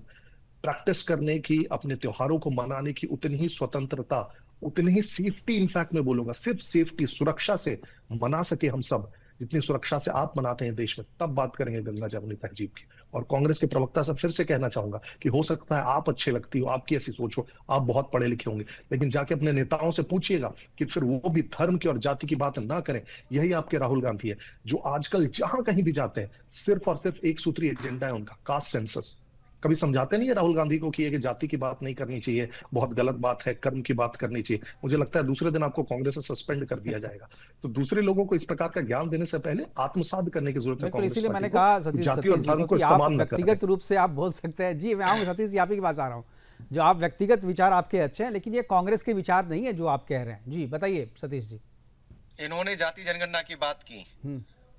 प्रैक्टिस करने की, अपने त्योहारों को मनाने की उतनी ही स्वतंत्रता, उतनी ही सेफ्टी, इनफैक्ट मैं बोलूंगा सिर्फ सेफ्टी, सुरक्षा से मना सके हम सब, जितनी सुरक्षा से आप मनाते हैं देश में, तब बात करेंगे गंगा जमुनी तहजीब की। और कांग्रेस के प्रवक्ता से फिर से कहना चाहूंगा कि हो सकता है आप अच्छे लगती हो, आपकी ऐसी सोच हो, आप बहुत पढ़े लिखे होंगे, लेकिन जाके अपने नेताओं से पूछिएगा कि फिर वो भी धर्म की और जाति की बात ना करें। यही आपके राहुल गांधी है, जो आजकल जहां कहीं भी जाते हैं सिर्फ और सिर्फ एक सूत्री एजेंडा है उनका, कास्ट सेंसस। कभी समझाते नहीं है राहुल गांधी को कि ये जाति की बात नहीं करनी चाहिए, बहुत गलत बात है, कर्म की बात करनी चाहिए। मुझे लगता है दूसरे दिन आपको कांग्रेस से सस्पेंड कर दिया जाएगा। तो दूसरे लोगों को इस प्रकार का ज्ञान देने से पहले आत्मसात करने की जरूरत है। इसीलिए मैंने कहा सतीश जी, आप व्यक्तिगत रूप से आप बोल सकते हैं। जी मैं आऊंगा सतीश जी, आप ही के पास आ रहा हूँ। जो आप व्यक्तिगत विचार आपके अच्छे हैं, लेकिन ये कांग्रेस के विचार नहीं है जो आप कह रहे हैं। जी बताइए सतीश जी। इन्होंने जाति जनगणना की बात की।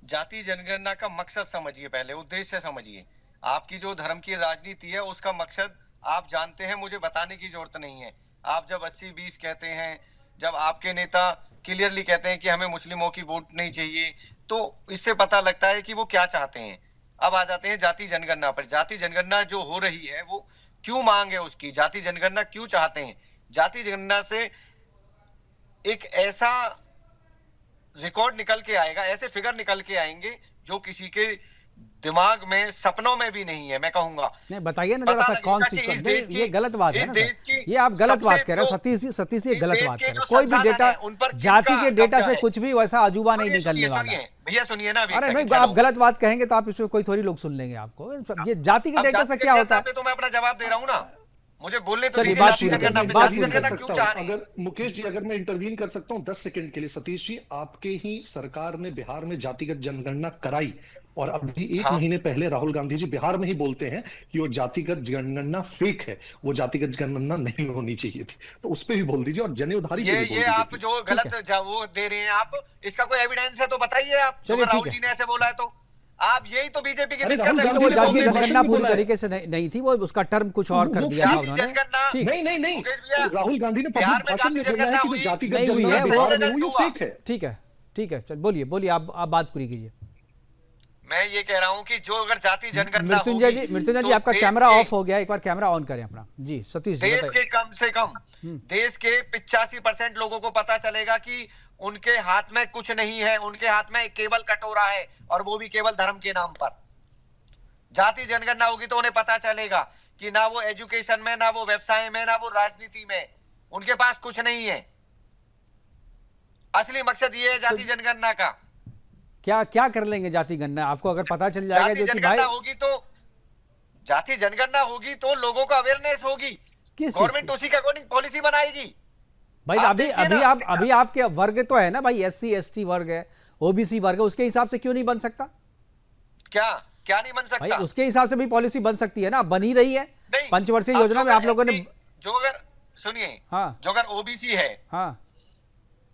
जाति जनगणना का मकसद समझिए, पहले उद्देश्य समझिए। आपकी जो धर्म की राजनीति है उसका मकसद आप जानते हैं, मुझे बताने की जरूरत नहीं है। आप जब 80-20 कहते हैं, जब आपके नेता क्लियरली कहते हैं कि हमें मुस्लिमों की वोट नहीं चाहिए, तो इससे पता लगता है कि वो क्या चाहते हैं। अब आ जाते हैं जाति जनगणना पर। जाति जनगणना जो हो रही है वो क्यों मांग है उसकी, जाति जनगणना क्यों चाहते हैं? जाति जनगणना से एक ऐसा रिकॉर्ड निकल के आएगा, ऐसे फिगर निकल के आएंगे जो किसी के दिमाग में, सपनों में भी नहीं है, मैं कहूंगा। नहीं बताइए ना जरा सा, कौन सी ये गलत बात है ना सर, ये आप गलत बात कह रहे हैं सतीश जी, गलत बात कह रहे हैं। कोई भी डेटा, जाति के डेटा से कुछ भी वैसा अजूबा नहीं निकलने वाला है। भैया सुनिए ना, अरे नहीं, आप गलत बात कहेंगे तो आप इसमें कोई थोड़ी लोग सुन लेंगे आपको। ये जाति के डेटा से क्या होता है, तो मैं अपना जवाब दे रहा हूँ ना, मुझे बोलने तो अगर मुकेश जी, अगर मैं इंटरवीन कर सकता हूँ 10 सेकंड के लिए। सतीश जी, आपके ही सरकार ने बिहार में जातिगत जनगणना कराई, और अभी 1 महीने पहले राहुल गांधी जी बिहार में ही बोलते हैं कि वो जातिगत जनगणना फेक है, वो जातिगत जनगणना नहीं होनी चाहिए थी। तो उस पर भी बोल दीजिए, और जनेऊधारी ये आप जो गलत वो दे रहे हैं आप, इसका कोई एविडेंस है तो बताइए आप। राहुल जी ने ऐसे बोला है तो आप यही तो बीजेपी की अरे दिक्कत राहुल है। गांधी वो ने जातीय भाषण जनगणना में पूरी बोला है। तरीके से नहीं थी, वो उसका टर्म कुछ और कर वो दिया था जाति उन्होंने। जनगणना ठीक नहीं मुकेश भैया, राहुल गांधी ने बिहार पब्लिक में भाषण जाति में बोला है जनगणना कि जो हुई, जातिगत नहीं हुई जनगणना है, वो बिहार में हुई, वो हुआ। फेक है। ठीक है, चल बोलिए आप बात पूरी कीजिए। मैं ये कह रहा हूं कि जो अगर जाति जनगणना मृत्युंजय जी तो आपका देश कैमरा के- ऑफ हो गया, एक बार कैमरा ऑन करें अपना। जी सतीश जी देश बताइए। के कम से कम देश के 85% लोगों को पता चलेगा कि उनके हाथ में कुछ नहीं है, उनके हाथ में केवल कटोरा है, और वो भी केवल धर्म के नाम पर। जाति जनगणना होगी तो उन्हें पता चलेगा कि ना वो एजुकेशन में, ना वो व्यवसाय में, ना वो राजनीति में, उनके पास कुछ नहीं है। असली मकसद ये है जाति जनगणना का। क्या कर लेंगे जाति गणना? आपको अगर पता चल जाएगा जाति जो कि जनगणना भाई होगी तो जाति जनगणना होगी तो लोगों को अवेयरनेस होगी, किस गवर्नमेंट उसी के अकॉर्डिंग पॉलिसी बनाएगी। भाई आप अभी देखिए अभी ना। अभी आपके वर्ग तो है ना भाई, SC ST वर्ग है, OBC वर्ग है, उसके हिसाब से क्यों नहीं बन सकता? क्या क्या नहीं बन भाई सकता? उसके हिसाब से भी पॉलिसी बन सकती है ना, बन ही रही है। नहीं, पंचवर्षीय अब योजना जो में आप अगर लोगों ने जो अगर सुनिए, हाँ जो अगर ओबीसी है, हाँ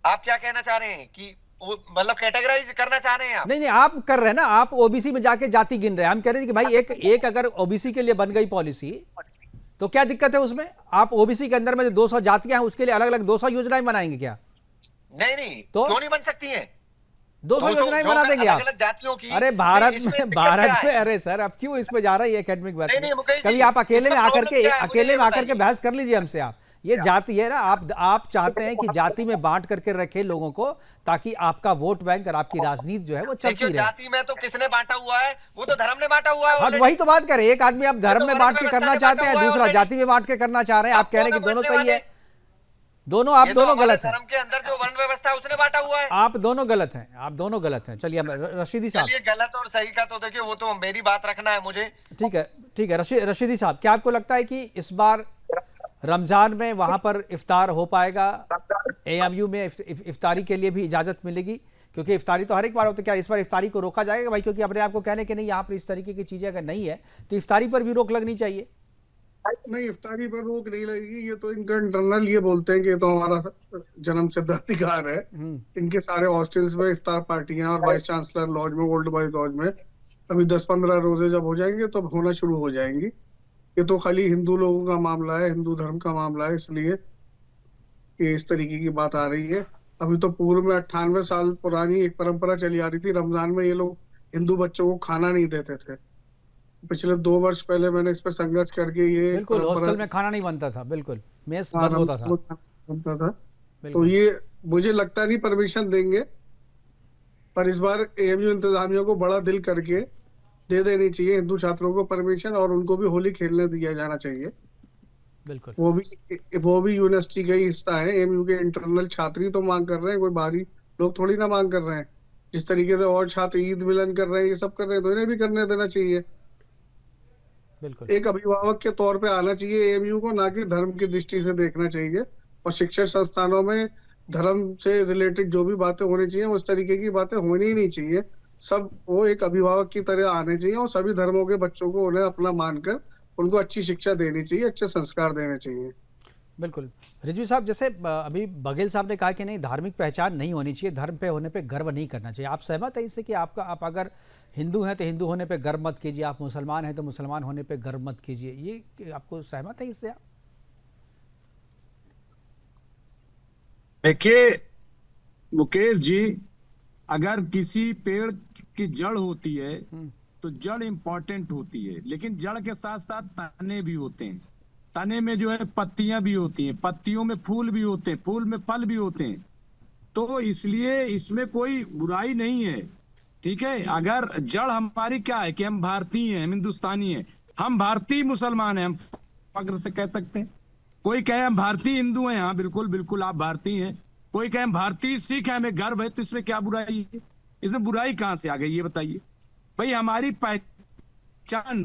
आप क्या कहना चाह रहे हैं कि मतलब कैटेगराइज करना चाह रहे हैं आप? नहीं आप कर रहे हैं ना, आप OBC में जाके जाति गिन रहे हैं। हम कह रहे हैं कि भाई एक अगर OBC के लिए बन गई पॉलिसी तो क्या दिक्कत है उसमें? आप OBC के अंदर में जो 200 जातियां हैं उसके लिए अलग अलग 200 योजनाएं बनाएंगे क्या? नहीं तो क्यों नहीं बन सकती हैं? 200 योजनाएं बना देंगे आप? अलग जातियों की। अरे भारत नहीं, इसमें में दिक्कत क्या है? अरे सर अब क्यों इस पे जा रही है एकेडमिक बात? नहीं, मुकेश जी, कभी आप अकेले में इसका आकर प्रॉब्लम क्या है? मुझे ये आकर के बताइए। बहस कर लीजिए हमसे। आप ये जाति है ना, आप चाहते हैं कि जाति में बांट करके रखे लोगों को, ताकि आपका वोट बैंक और आपकी राजनीति जो है वो चलती देखिए, रहे। जाति में तो किसने बांटा हुआ है? वो तो धर्म ने बांटा हुआ है हाँ तो already। वही तो बात करें, एक आदमी आप धर्म तो में वर्ण बांट के व्यवस्था करना में चाहते बांटा हैं, हुआ है दूसरा already। जाति में बांट के करना चाह रहे हैं। आप कह रहे हैं कि दोनों सही है, दोनों आप ये तो दोनों हमारे गलत हैं। धर्म के अंदर जो वर्ण व्यवस्था है उसने बांटा हुआ है। आप दोनों गलत हैं। चलिए रशीदी साहब। चलिए, गलत और सही का तो देखिए वो तो मेरी बात रखना है मुझे। ठीक है रशीदी साहब, क्या आपको लगता है कि इस बार रमजान में वहां पर इफ्तार हो पाएगा? AMU में इफ्तारी के लिए भी इजाजत मिलेगी? क्योंकि इफ्तारी तो हर एक बार होती है, क्या इस बार इफ्तारी को रोका जाएगा भाई? क्योंकि अपने आप को कहने के नहीं, यहाँ पर इस तरीके की चीजें अगर नहीं है तो इफ्तारी पर भी रोक लगनी चाहिए। नहीं, इफ्तारी पर रोक नहीं लगेगी। ये तो इनका इंटरनल ये बोलते हैं कि ये तो हमारा जन्म सिद्ध अधिकार है। इनके सारे हॉस्टल्स में इफ्तार पार्टियां और वाइस चांसलर लॉज में, ओल्ड बॉयज लॉज में अभी 10-15 रोजे जब हो जाएंगे तब होना शुरू हो जाएंगी। ये तो खाली हिंदू लोगों का मामला है, हिंदू धर्म का मामला है, इसलिए ये इस तरीके की बात आ रही है। अभी तो पूर्व में 98 साल पुरानी एक परंपरा चली आ रही थी, रमजान में ये लोग हिंदू बच्चों को खाना नहीं देते थे। पिछले 2 वर्ष पहले मैंने इस पर संघर्ष करके ये बिल्कुल हॉस्टल में खाना नहीं बनता था, बिल्कुल मेस बंद होता था। तो ये मुझे लगता नहीं परमिशन देंगे, पर इस बार AMU इंतजामिया को बड़ा दिल करके दे देनी चाहिए हिंदू छात्रों को परमिशन, और उनको भी होली खेलने दिया जाना चाहिए। बिल्कुल वो भी यूनिवर्सिटी का ही हिस्सा है। AMU के इंटरनल छात्र ही तो मांग कर रहे हैं, कोई बाहरी लोग थोड़ी ना मांग कर रहे हैं। जिस तरीके से और छात्र ईद मिलन कर रहे हैं, ये सब कर रहे हैं, तो इन्हें भी करने देना चाहिए। बिल्कुल एक अभिभावक के तौर पे आना चाहिए AMU को, ना कि धर्म की दृष्टि से देखना चाहिए। और शिक्षण संस्थानों में धर्म से रिलेटेड जो भी बातें होनी चाहिए उस तरीके की बातें होनी ही नहीं चाहिए। सब वो एक अभिभावक की तरह आने चाहिए और सभी धर्मों के बच्चों को उन्हें अपना मानकर उनको अच्छी शिक्षा देनी चाहिए, अच्छे संस्कार देने चाहिए। बिल्कुल रिजवी साहब, जैसे अभी बघेल साहब ने कहा कि नहीं, धार्मिक पहचान नहीं होनी चाहिए, धर्म पे होने पे गर्व नहीं करना चाहिए। आप सहमत हैं इससे कि आप अगर हिंदू हैं तो हिंदू होने पे गर्व मत कीजिए, आप मुसलमान हैं तो मुसलमान होने पे गर्व मत कीजिए, ये आपको सहमत है इससे? आप देखिए मुकेश जी, अगर किसी पेड़ की जड़ होती है तो जड़ इंपॉर्टेंट होती है, लेकिन जड़ के साथ साथ तने भी होते हैं। तने में जो है पत्तियां भी होती हैं, पत्तियों में फूल भी होते हैं, फूल में फल भी होते हैं। तो इसलिए इसमें कोई बुराई नहीं है, ठीक है। अगर जड़ हमारी क्या है कि हम भारतीय हैं, हम हिंदुस्तानी हैं, हम भारतीय मुसलमान हैं, हम फक्र से कह सकते हैं। कोई कहे हम भारतीय हिंदू हैं, हाँ बिल्कुल बिल्कुल आप भारतीय हैं। कोई कहे हम भारतीय सिख हैं, हमें गर्व है, तो इसमें क्या बुराई है? इसमें बुराई कहां से आ गई ये बताइए भाई। हमारी पहचान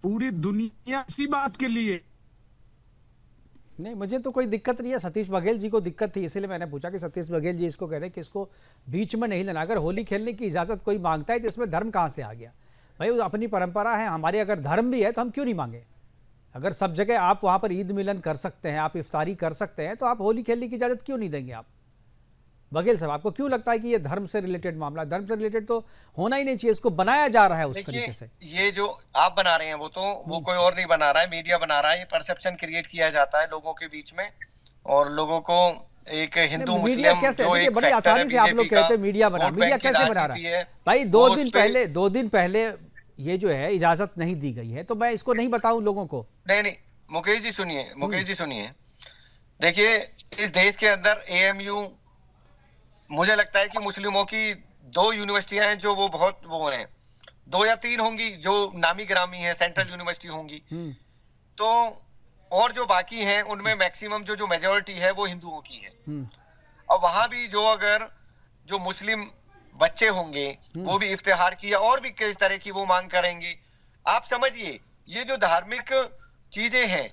पूरी दुनिया इसी बात के लिए। नहीं, मुझे तो कोई दिक्कत नहीं है। सतीश बघेल जी को दिक्कत थी, इसीलिए मैंने पूछा कि सतीश बघेल जी इसको कह रहे हैं कि इसको बीच में नहीं लेना। अगर होली खेलने की इजाज़त कोई मांगता है तो इसमें धर्म कहाँ से आ गया भाई? वो अपनी परंपरा है, हमारी अगर धर्म भी है तो हम क्यों नहीं मांगे? अगर सब जगह आप वहाँ पर ईद मिलन कर सकते हैं, आप इफ्तारी कर सकते हैं, तो आप होली खेलने की इजाज़त क्यों नहीं देंगे? आप बघेल साहब, आपको क्यों लगता है कि ये धर्म से रिलेटेड मामला, धर्म से रिलेटेड तो होना ही नहीं चाहिए, इसको बनाया जा रहा है उस तरीके से? ये जो आप बना रहे हैं वो कोई और नहीं बना रहा है, मीडिया बना रहा है। ये परसेप्शन क्रिएट किया जाता है लोगों के बीच में, और लोगों को एक हिंदू मीडिया मुस्लिम कैसे, जो देखिए एक बड़ी फैक्टर आसानी है से आप लोग बीजेपी कहते का, हैं मीडिया बना, वोट मीडिया बैंक की कैसे बना रहा राजनीति है? है। भाई वो दो उस दिन पे- पहले ये जो है इजाजत नहीं दी गई है, तो मैं इसको नहीं बताऊं लोगों को? नहीं, मुकेश जी सुनिए, देखिए इस देश के अंदर एएमयू, मुझे लगता है कि मुस्लिमों की 2 यूनिवर्सिटियां हैं जो वो बहुत वो हैं, 2 या 3 होंगी जो नामी गिरामी है, सेंट्रल यूनिवर्सिटी होंगी। तो और जो बाकी हैं उनमें मैक्सिमम जो मेजोरिटी है वो हिंदुओं की है। और वहां भी अगर जो मुस्लिम बच्चे होंगे वो भी इफ्तिहार की और भी कई तरह की वो मांग करेंगे। आप समझिए ये जो धार्मिक चीजें हैं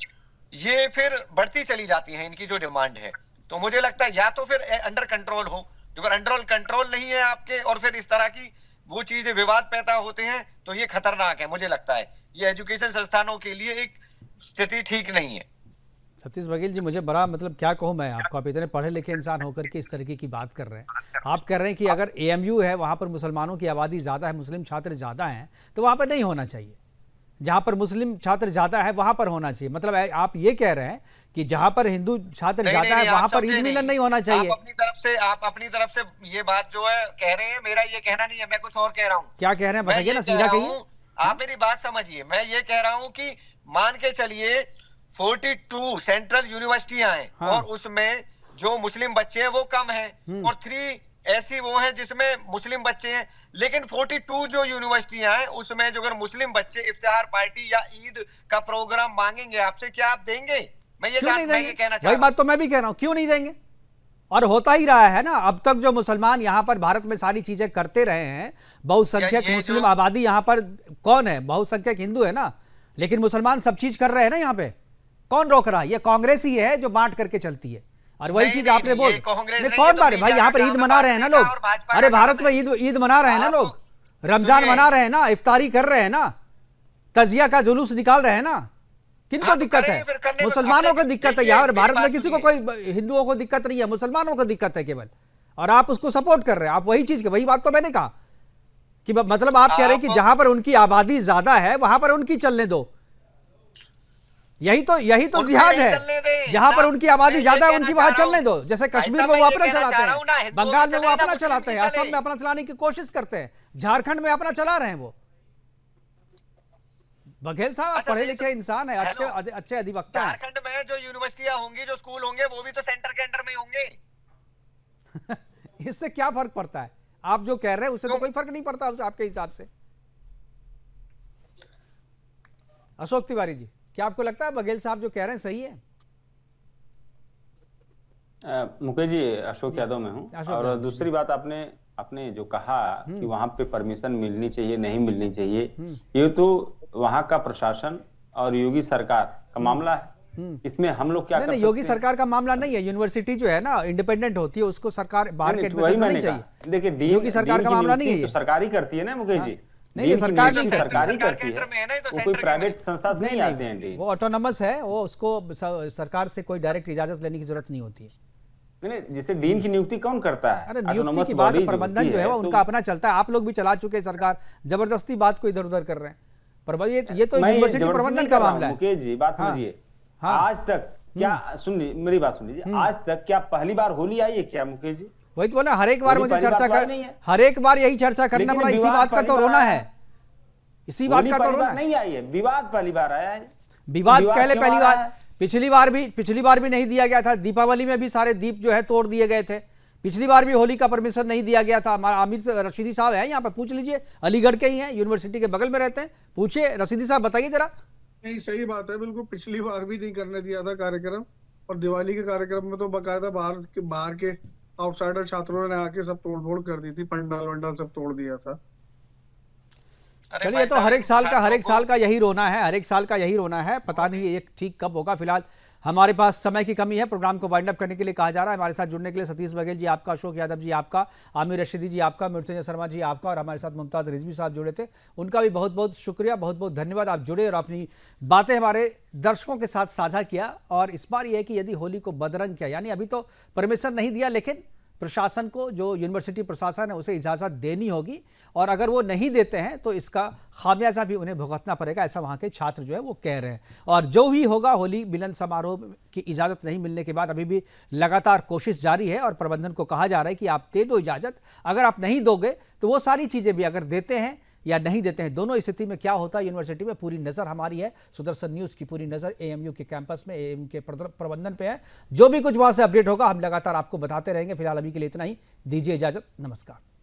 ये फिर बढ़ती चली जाती हैं, इनकी जो डिमांड है। तो मुझे लगता है या तो फिर अंडर कंट्रोल हो, अगर अंडर कंट्रोल नहीं है आपके और फिर इस तरह की वो चीजें विवाद पैदा होते हैं तो ये खतरनाक है। मुझे लगता है ये एजुकेशन संस्थानों के लिए एक स्थिति ठीक नहीं है। सतीश बघेल जी, मुझे बड़ा क्या कहूँ मैं आपको, आप इतने पढ़े लिखे इंसान होकर के इस तरीके की बात कर रहे हैं। आप कह रहे हैं कि अगर एएमयू है वहाँ पर मुसलमानों की आबादी ज़्यादा है, मुस्लिम छात्र ज़्यादा हैं, तो वहाँ पर नहीं होना चाहिए। जहाँ पर मुस्लिम छात्र ज़्यादा है वहाँ पर होना चाहिए। मतलब आप ये कह रहे हैं कि जहाँ पर हिंदू छात्र ज़्यादा है वहाँ पर ईद मिलन नहीं होना चाहिए? आप अपनी तरफ से ये बात जो है कह रहे हैं, मेरा ये कहना नहीं है, मैं कुछ और कह रहा हूँ। क्या कह रहे हैं बताइए ना, सीधा कहिए। आप मेरी बात समझिए, मैं ये कह रहा हूँ कि मान के चलिए 42 सेंट्रल यूनिवर्सिटियां हैं, हाँ। और उसमें जो मुस्लिम बच्चे हैं वो कम हैं, और 3 ऐसी वो हैं जिसमें मुस्लिम बच्चे हैं। लेकिन 42 जो यूनिवर्सिटियां हैं उसमें जो अगर मुस्लिम बच्चे इफ्तिहार पार्टी या ईद का प्रोग्राम मांगेंगे आपसे, क्या आप देंगे? मैं ये कहना चाह रहा हूं। वही बात तो मैं भी कह रहा हूं, क्यों नहीं देंगे? और होता ही रहा है ना अब तक। जो मुसलमान यहाँ पर भारत में सारी चीजें करते रहे हैं, बहुसंख्यक मुस्लिम आबादी यहाँ पर कौन है? बहुसंख्यक हिंदू है ना, लेकिन मुसलमान सब चीज कर रहे हैं ना यहाँ पे। कौन रोक रहा है? ये कांग्रेस ही है जो बांट करके चलती है। और वही चीज आपने बोल, कौन बात है भाई, यहाँ पर ईद मना रहे हैं ना लोग। अरे भारत में ईद मना रहे हैं ना लोग, रमजान मना रहे हैं ना, इफ्तारी कर रहे हैं ना, तजिया का जुलूस निकाल रहे हैं ना। किनको दिक्कत है? मुसलमानों को दिक्कत है यहाँ भारत में, किसी को कोई हिंदुओं को दिक्कत नहीं है, मुसलमानों को दिक्कत है केवल। और आप उसको सपोर्ट कर रहे हैं। आप वही चीज के, वही बात तो मैंने कहा कि मतलब आप कह रहे हैं कि जहां पर उनकी आबादी ज्यादा है वहां पर उनकी चलने दो। यही तो जिहाद है। जहां पर उनकी आबादी ज्यादा है उनकी वहां चलने दो। जैसे कश्मीर में वो अपना चलाते हैं, बंगाल में वो अपना चलाते हैं, असम में अपना चलाने की कोशिश करते हैं, झारखंड में अपना चला रहे हैं वो। बघेल साहब, आप पढ़े लिखे इंसान है, अच्छे अधिवक्ता हैं। झारखंड में जो यूनिवर्सिटियां होंगी, जो स्कूल होंगे, वो भी तो सेंटर के अंडर में होंगे। इससे क्या फर्क पड़ता है? आप जो कह रहे हैं उससे तो कोई फर्क नहीं पड़ता आपके हिसाब से। अशोक तिवारी जी, क्या आपको लगता है बघेल साहब जो कह रहे हैं सही है? मुकेश जी, अशोक यादव में हूँ। और दूसरी बात, आपने जो कहा कि वहां पे परमिशन मिलनी चाहिए, नहीं मिलनी चाहिए, ये तो वहां का प्रशासन और योगी सरकार का मामला है। इसमें हम लोग क्या कर सकते हैं? योगी सरकार का मामला नहीं है। यूनिवर्सिटी जो है ना इंडिपेंडेंट होती है, उसको सरकार बाहर के एडमिशन नहीं चाहिए। देखिए, योगी सरकार का मामला नहीं है, तो सरकारी करती है ना मुकेश जी। नहीं, सरकार नहीं सरकारी करती है, वो कोई प्राइवेट संस्था से नहीं आते हैं। वो ऑटोनमस है, वो उसको सरकार से कोई डायरेक्ट इजाजत लेने की जरूरत नहीं होती है। जैसे डीन की नियुक्ति कौन करता है? अरे नियुक्ति की बात, प्रबंधन जो है वो उनका अपना चलता है। आप लोग भी चला चुके हैं सरकार, जबरदस्ती बात को इधर उधर कर रहे हैं। पर ये तो यूनिवर्सिटी प्रबंधन का मामला है। मुकेश जी, बात समझिए। आज तक क्या, सुनिए मेरी बात सुनिए, आज तक क्या पहली बार होली आई है क्या मुकेश जी? वही तो बोला, हर एक बार मुझे चर्चा कर, हर एक बार यही चर्चा करना पड़ा। इसी बात का तो रोना है, इसी बात का तो रोना नहीं आई है। विवाद पहली बार आया है। विवाद पहली बार, पिछली बार भी नहीं दिया गया था। दीपावली में भी सारे दीप जो है तोड़ दिए गए थे। पिछली बार भी होली का परमिशन नहीं दिया गया था। हमारा आमिर रशीदी साहब है यहाँ पे, पूछ लीजिए, अलीगढ़ के ही हैं, यूनिवर्सिटी के बगल में रहते हैं। पूछिए रशीदी साहब, बताइए जरा। नहीं, सही बात है, बिल्कुल। पिछली बार भी नहीं करने दिया था कार्यक्रम, और दिवाली के कार्यक्रम में तो बाकायदा बाहर के आउटसाइडर छात्रों ने आके सब तोड़फोड़ कर दी थी, पंडाल वंडाल सब तोड़ दिया था। चलिए, तो हर एक साल का यही रोना है, हर एक साल का यही रोना है। पता नहीं ये ठीक कब होगा। फिलहाल हमारे पास समय की कमी है, प्रोग्राम को वाइंड अप करने के लिए कहा जा रहा है। हमारे साथ जुड़ने के लिए सतीश बघेल जी आपका, अशोक यादव जी आपका, आमिर रशीदी जी आपका, मृत्युंजय शर्मा जी आपका, और हमारे साथ मुमताज रिजवी साहब जुड़े थे, उनका भी बहुत बहुत शुक्रिया, बहुत बहुत धन्यवाद। आप जुड़े और अपनी बातें हमारे दर्शकों के साथ साझा किया। और इस बार यह है कि यदि होली को बदरंग किया, यानी अभी तो परमिशन नहीं दिया, लेकिन प्रशासन को, जो यूनिवर्सिटी प्रशासन है, उसे इजाज़त देनी होगी और अगर वो नहीं देते हैं तो इसका खामियाजा भी उन्हें भुगतना पड़ेगा, ऐसा वहाँ के छात्र जो है वो कह रहे हैं। और जो ही होगा, होली मिलन समारोह की इजाज़त नहीं मिलने के बाद अभी भी लगातार कोशिश जारी है और प्रबंधन को कहा जा रहा है कि आप दे दो इजाज़त। अगर आप नहीं दोगे तो वो सारी चीज़ें भी, अगर देते हैं या नहीं देते हैं, दोनों स्थिति में क्या होता है यूनिवर्सिटी में, पूरी नज़र हमारी है। सुदर्शन न्यूज़ की पूरी नज़र एएमयू के कैंपस में, एएमयू के प्रबंधन पे है। जो भी कुछ वहाँ से अपडेट होगा हम लगातार आपको बताते रहेंगे। फिलहाल अभी के लिए इतना ही, दीजिए इजाज़त, नमस्कार।